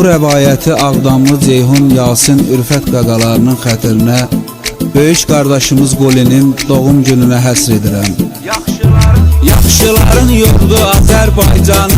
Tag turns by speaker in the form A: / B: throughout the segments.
A: rəvayəti Ağdamlı Ceyhun Yasin Ürfət qaqalarının xətrinə böyük qardaşımız Qolinin doğum gününə həsr edirəm. Yaxşıların yurdu Azərbaycan,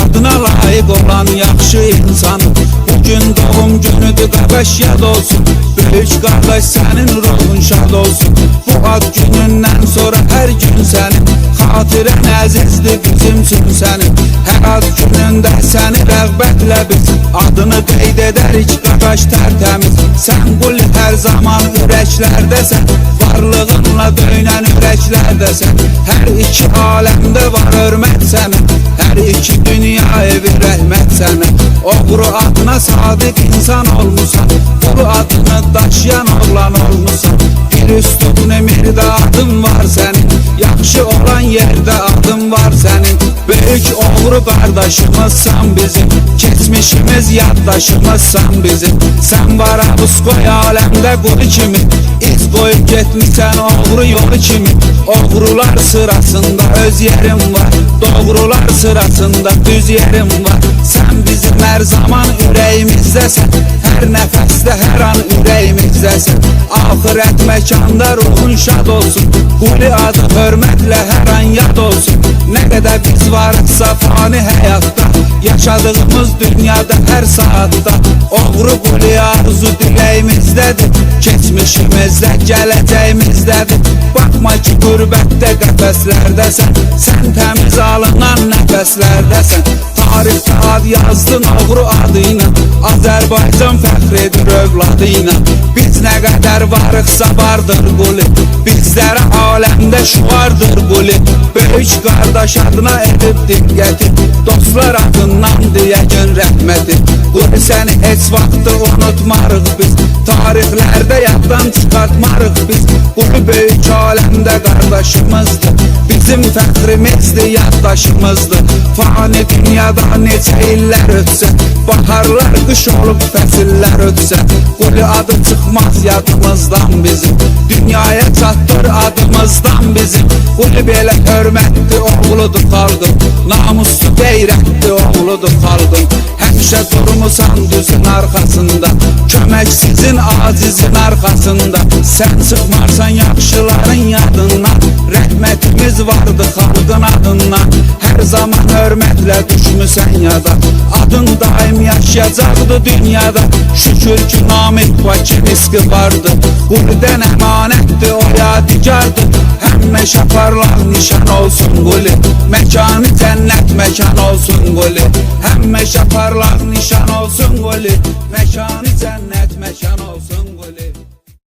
A: adına layiq olan yaxşı insan. Bugün doğum günüdür qardaş, yad olsun. Böyük qardaş sənin ruhun şad olsun. Bu ad günündən sonra hər gün sənin xatirən əzizdir bizim üçün sənin. Hər ad günündə səni rəğbətlə biz adını qeyd edərik qardaş tərtəmiz. Sən qul hər zaman ürəklərdəsən, varlığınla döynən ürəklərdəsən. Hər iki aləmdə var hörmət sənə, hər iki dünya evi rəhmət sənə. Oğru adına sadiq insan olmusan, qulu adını daşıyan oğlan olmusan. Bir üstün emirdə adın var sənin, yaxşı olan yerdə adın var sənin. Böyük oğru qardaşımızsan bizim, keçmişimiz yaddaşımızsan bizim. Sən var abus qoy aləmdə qulu kimi, iz qoyub getmişsən oğru yolu kimi. Oğrular sırasında öz yerim var, doğrular sırasında düz yerim var. Sən bizim hər zaman ürəyimizdəsən, hər nəfəsdə hər an ürəyimizdəsən. Ahirət məkanda ruhun şad olsun, quli adı hörmətlə hər an yad olsun. Nə qədər biz varıqsa fani həyatda, yaşadığımız dünyada hər saatda. Oğru quli arzu diləyimizdədir, keçmişimizdə gələcəyimizdədir. Baxma ki qürbətdə qəfəslərdəsən, sən təmiz alınan nəfəslərdəsən. Tarixdə ad yazdın oğru adıyla, Azərbaycan fəxr edir övladıyla. Biz nə qədər varıqsa vardır quli, bizlərə aləmdə şuardır quli. Böyük qardaş adına edib diqqəti, dostlar adından deyəgin rəhməti. Quli səni heç vaxtı unutmarıq biz, tarixlərdə yaddan çıxartmarıq biz. Quli böyük aləmdə qardaşımızdır, bizim fəxrimizdir, yaddaşımızdır. Fani dünyada neçə illər ötsə, baharlar qış olub fəsillər ötsə, quli adı çıxmaz yadımızdan bizim, dünyaya çatdır adımızdan bizim. Quli belə hörmətli oğludur xalqım, namuslu qeyrətli oğludur xalqım. Həmişə durmusan düzün arxasında, köməksizin acizin arxasında. Sən çıxmarsan yaxşıların yadından, rəhmətimiz vardı xalqın adından. Hər zaman hörmətlə düşmüsən yada, adın daim yaşayacaqdı dünyada. Şükür ki namik Bakı riski vardı, qulidən əmanətdir o yadigardır. Həmişə parlaq nişan olsun quli, məkanı cənnət məkan olsun quli. Həmişə parlaq nişan olsun quli, məkanı cənnət.